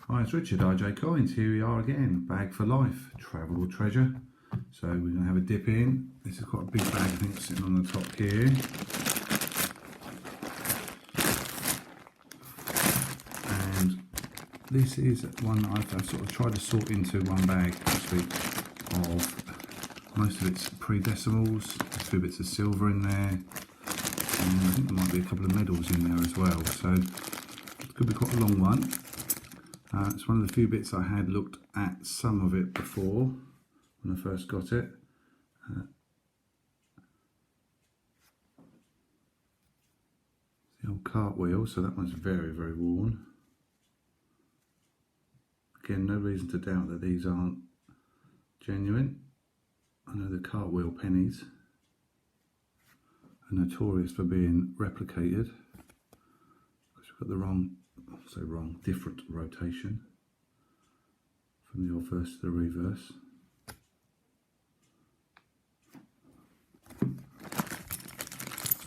Hi, it's Richard, RJ Coins. Here we are again, bag for life, travel or treasure. So we're going to have a dip in. This is quite a big bag, I think, sitting on the top here. And this is one that I've sort of tried to sort into one bag this week of most of its pre-decimals, a few bits of silver in there, and I think there might be a couple of medals in there as well. So it could be quite a long one. It's one of the few bits I had looked at some of it before when I first got it. The old cartwheel, so that one's very, very worn. Again, no reason to doubt that these aren't genuine. I know the cartwheel pennies are notorious for being replicated because we've got the different rotation from the obverse to the reverse.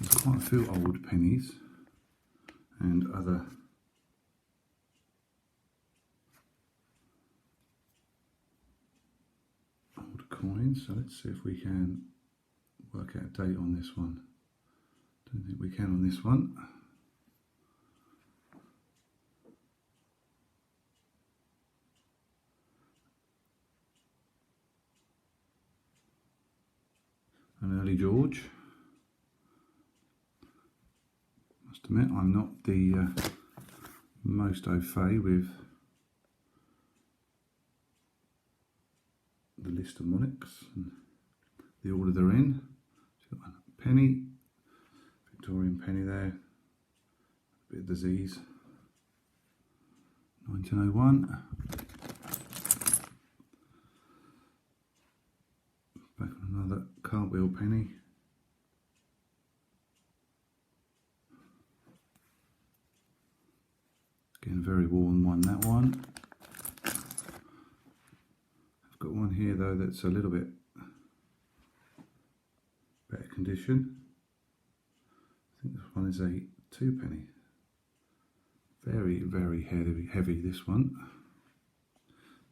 There's quite a few old pennies and other old coins, so let's see if we can work out a date on this one. Don't think we can on this one. An early George. Must admit, I'm not the most au fait with the list of monarchs and the order they're in. So got a penny, Victorian penny there, a bit of disease. 1901. Back on another cartwheel penny. Again, a very worn one, that one. I've got one here though that's a little bit better condition. I think this one is a 2p. Very, very heavy this one.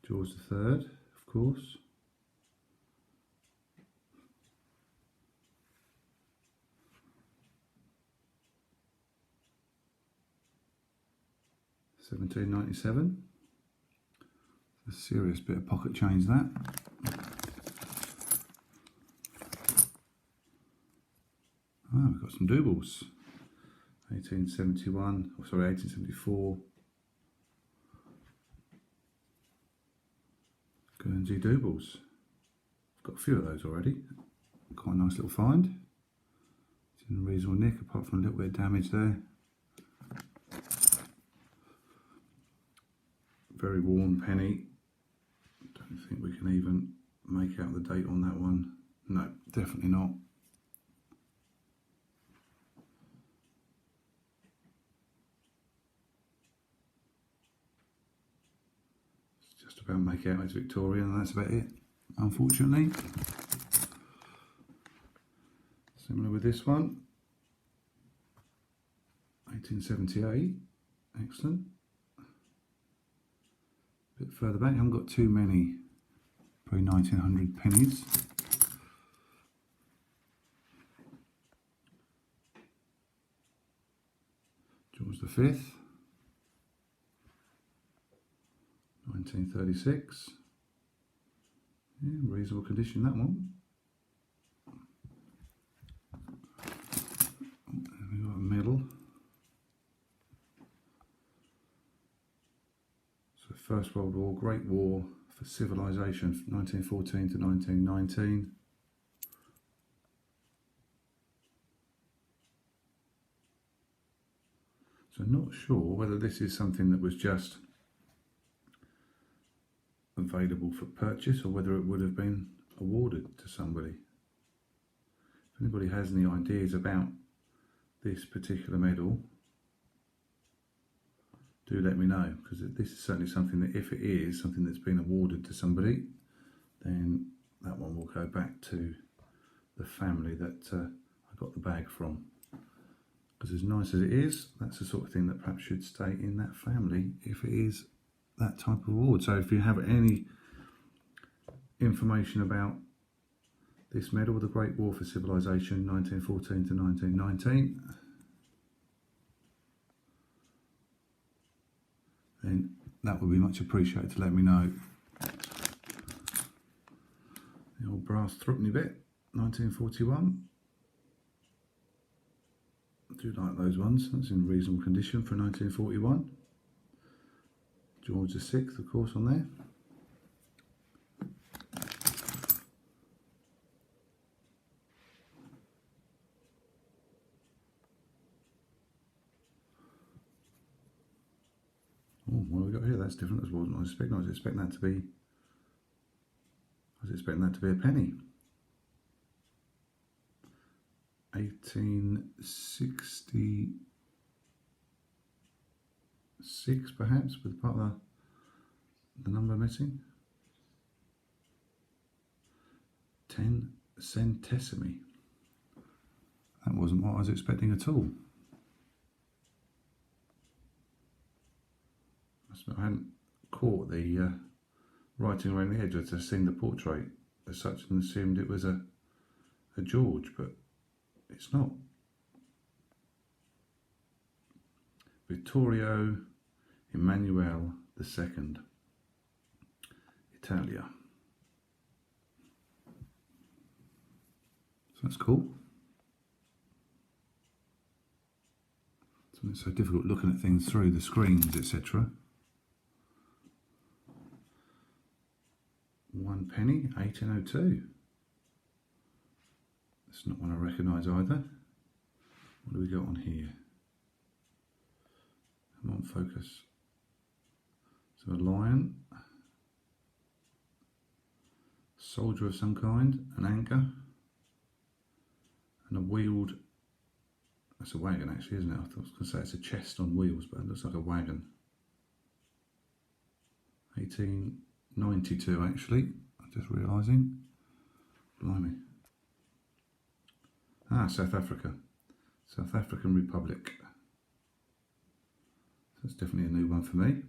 George III, of course. £17.97. A serious bit of pocket change that. We've got some doubles. 1874. Guernsey doubles. I've got a few of those already. Quite a nice little find. It's in a reasonable nick, apart from a little bit of damage there. Very worn penny. Don't think we can even make out the date on that one. No, definitely not. Just about make out it's Victorian, and that's about it, unfortunately. Similar with this one. 1878. Excellent. A bit further back, I haven't got too many pre-1900 pennies. George V. 1936. Yeah, reasonable condition, that one. We've got a medal. So First World War, Great War for Civilization, 1914 to 1919. So I'm not sure whether this is something that was just available for purchase or whether it would have been awarded to somebody. If anybody has any ideas about this particular medal, do let me know, because this is certainly something that, if it is something that's been awarded to somebody, then that one will go back to the family that I got the bag from. Because as nice as it is, that's the sort of thing that perhaps should stay in that family if it is that type of award. So if you have any information about this medal, the Great War for Civilization, 1914 to 1919, then that would be much appreciated to let me know. The old brass threepenny bit, 1941. I do like those ones. That's in reasonable condition for 1941. George VI, of course, on there. Oh, what have we got here? That's different. That wasn't what I was expecting. I was expecting that to be a penny. 1866, perhaps, with part of the number missing. 10 centesimi. That wasn't what I was expecting at all. I hadn't caught the writing around the edge. I'd just seen the portrait as such and assumed it was a George, but it's not. Vittorio Emanuele II, Italia. So that's cool. It's so difficult looking at things through the screens, etc. 1 penny, 1802. That's not one I recognise either. What do we got on here? Come on, focus. So a lion, soldier of some kind, an anchor, and a wheeled. That's a wagon, actually, isn't it? I was going to say it's a chest on wheels, but it looks like a wagon. 1892, actually. I'm just realising. Blimey. Ah, South Africa. South African Republic. So that's definitely a new one for me.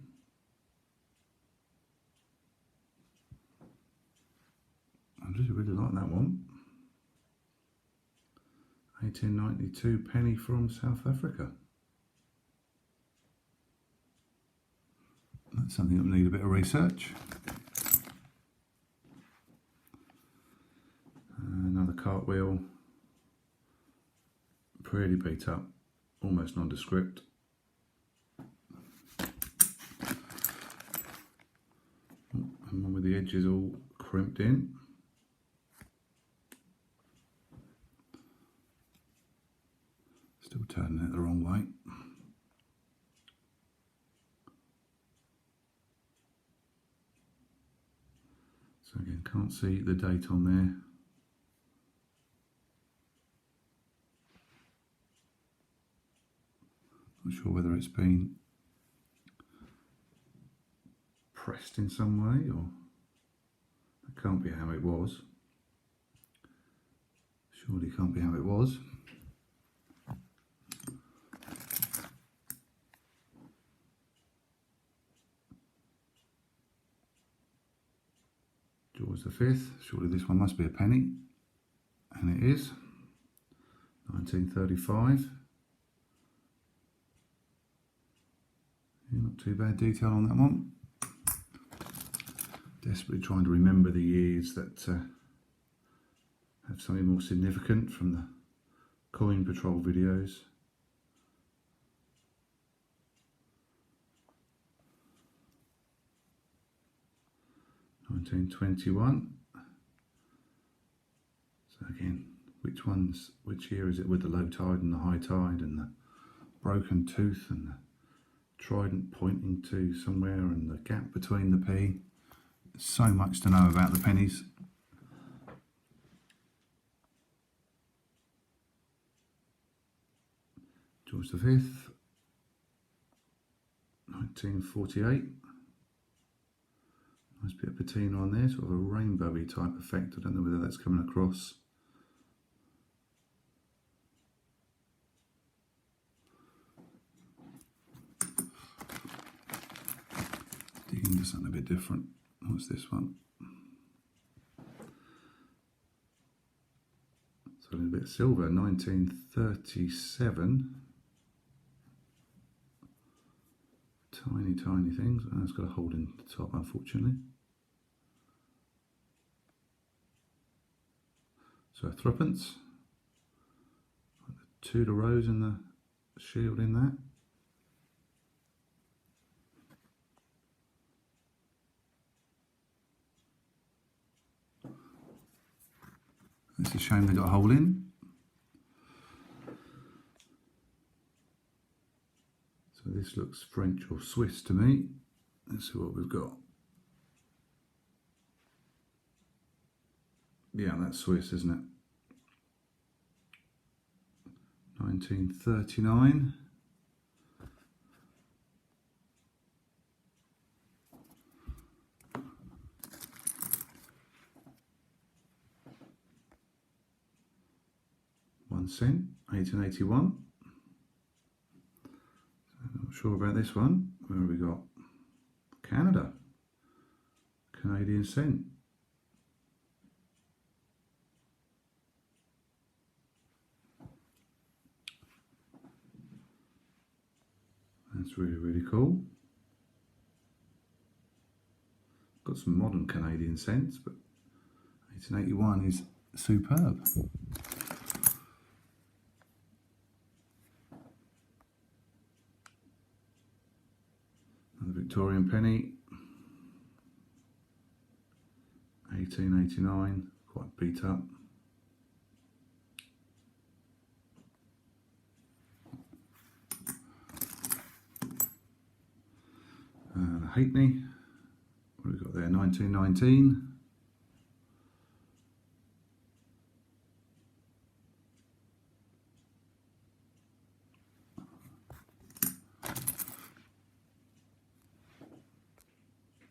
I just really like that one. 1892 penny from South Africa. That's something that will need a bit of research. Another cartwheel. Pretty beat up, almost nondescript. And one with the edges all crimped in. Still turning it the wrong way. So again, can't see the date on there. Not sure whether it's been pressed in some way, or that can't be how it was. Surely can't be how it was. George V, surely this one must be a penny, and it is. 1935. Yeah, not too bad detail on that one. Desperately trying to remember the years that have something more significant from the Coin Patrol videos. (1921). So again, which year is it with the low tide and the high tide and the broken tooth and the trident pointing to somewhere and the gap between the P? So much to know about the pennies. George V, 1948. Nice bit of patina on there, sort of a rainbowy type effect. I don't know whether that's coming across. Digging into something a bit different. What's this one? So a little bit of silver, 1937. Tiny, tiny things. And it's got a hole in the top, unfortunately. So threepence. The Tudor rose and the shield in that. It's a shame they got a hole in. So this looks French or Swiss to me. Let's see what we've got. Yeah, that's Swiss, isn't it? 1939. £1, 1881. I'm not sure about this one. Where have we got? Canada. Canadian cent. That's really, really cool. Got some modern Canadian cents, but 1881 is superb. Another Victorian penny. 1889, quite beat up. The halfpenny, what have we got there? 1919.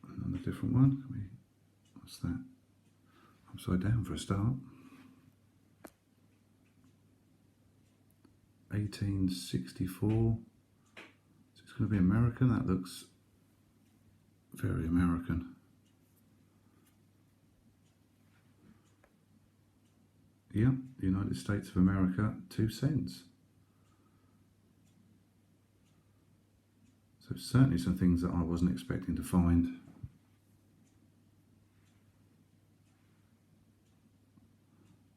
Another different one. What's that? Upside down for a start. 1864. So it's going to be American. That looks very American. Yeah, the United States of America, 2 cents. So certainly some things that I wasn't expecting to find.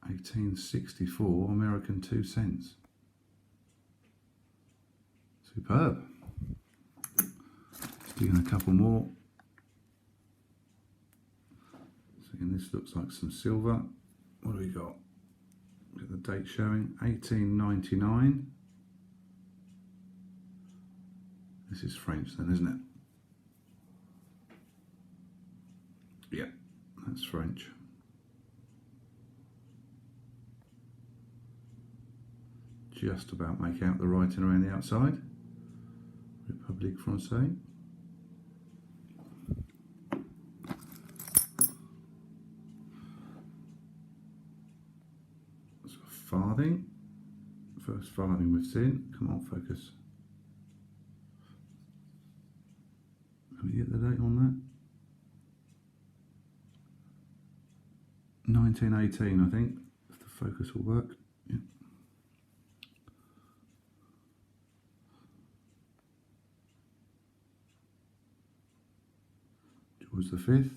$1864, American 2 cents. Superb. Just doing a couple more. So again, this looks like some silver. What do we got? Get the date showing, 1899. This is French then, isn't it? Yeah, that's French. Just about make out the writing around the outside. République Française. That's a farthing. First farthing we've seen. Come on, focus. Can we get the date on that? 1918, I think, if the focus will work. Yeah. George V.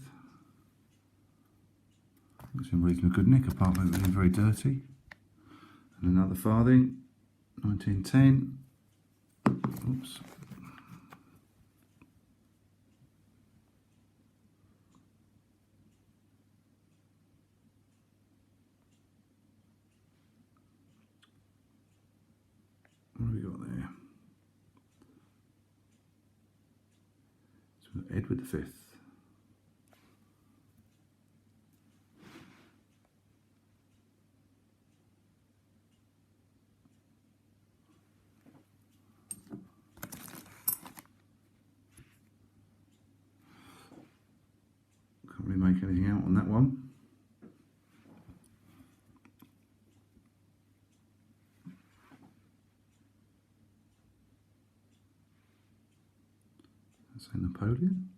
It's in reasonably good nick, apart from it being very dirty. And another farthing, 1910. Oops. What have we got there? So Edward V. Can't really make anything out on that one. That's a Napoleon.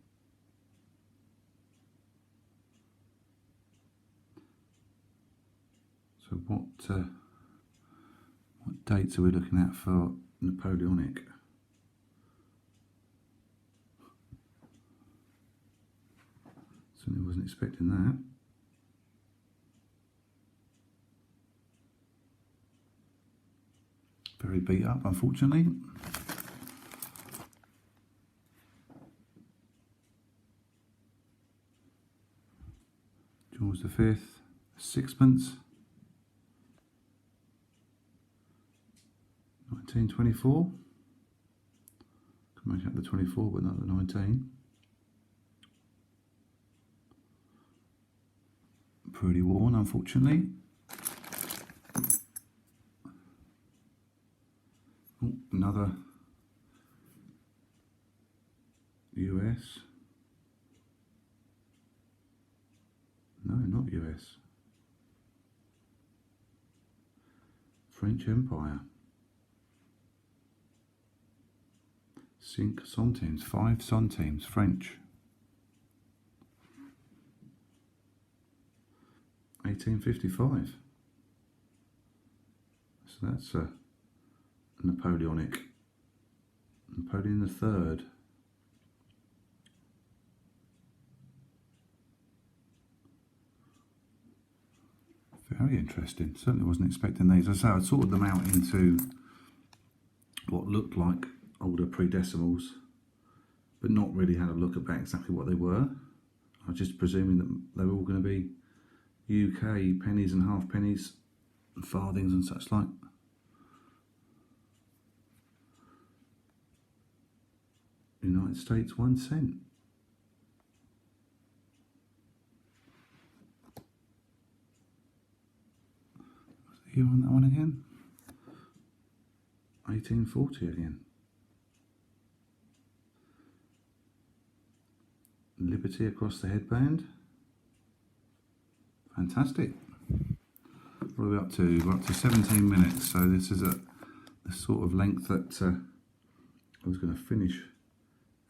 So what dates are we looking at for Napoleonic? Certainly wasn't expecting that. Very beat up, unfortunately. George V, sixpence. 1924. Can make out the 24, but not the 19. Pretty worn, unfortunately. Oh, another US. No, not US. French Empire. 5 centimes, 5 centimes, French. 1855. So that's a Napoleonic. Napoleon III. Very interesting. Certainly wasn't expecting these. As I say, I sorted them out into what looked like older pre-decimals, but not really had a look about exactly what they were. I was just presuming that they were all going to be UK pennies and half pennies, and farthings and such like. United States 1 cent. What's the year on that one again? 1840 again. Liberty across the headband. Fantastic. What are we up to? We're up to 17 minutes, so this is the sort of length that I was going to finish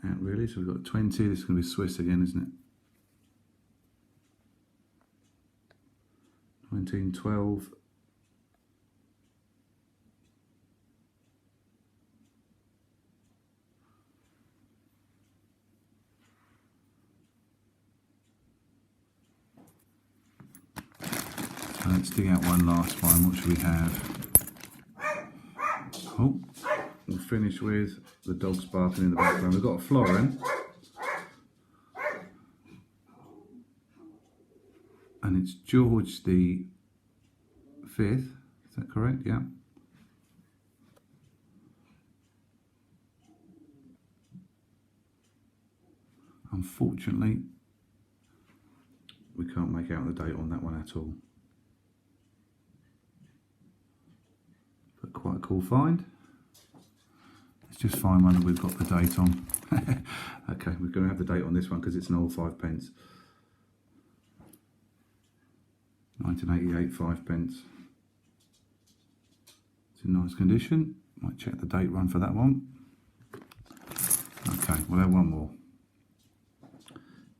at really. So we've got 20, this is going to be Swiss again, isn't it? 1912. So let's dig out one last one. What should we have? Oh, we'll finish with the dogs barking in the background. We've got a florin. And it's George the 5th. Is that correct? Yeah. Unfortunately, we can't make out the date on that one at all. But quite a cool find. Let's just find one that we've got the date on. Okay, we're going to have the date on this one because it's an old 5 pence. 1988 5 pence. It's in nice condition. Might check the date run for that one. Okay, we'll have one more.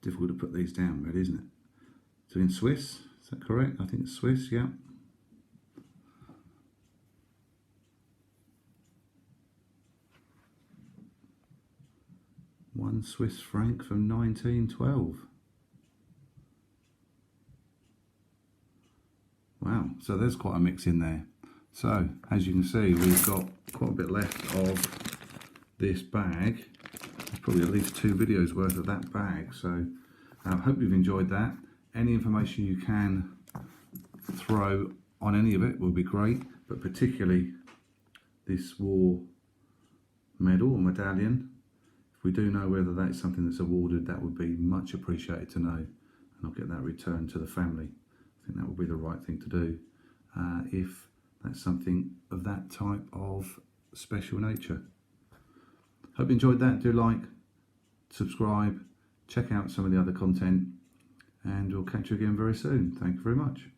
Difficult to put these down, really, isn't it? So in Swiss, is that correct? I think it's Swiss, yeah. One Swiss franc from 1912. Wow, so there's quite a mix in there. So, as you can see, we've got quite a bit left of this bag. There's probably at least 2 videos worth of that bag. So, I hope you've enjoyed that. Any information you can throw on any of it will be great, but particularly this war medal or medallion. If we do know whether that's something that's awarded, that would be much appreciated to know, and I'll get that returned to the family. I think that would be the right thing to do if that's something of that type of special nature. Hope you enjoyed that. Do like, subscribe, check out some of the other content, and we'll catch you again very soon. Thank you very much.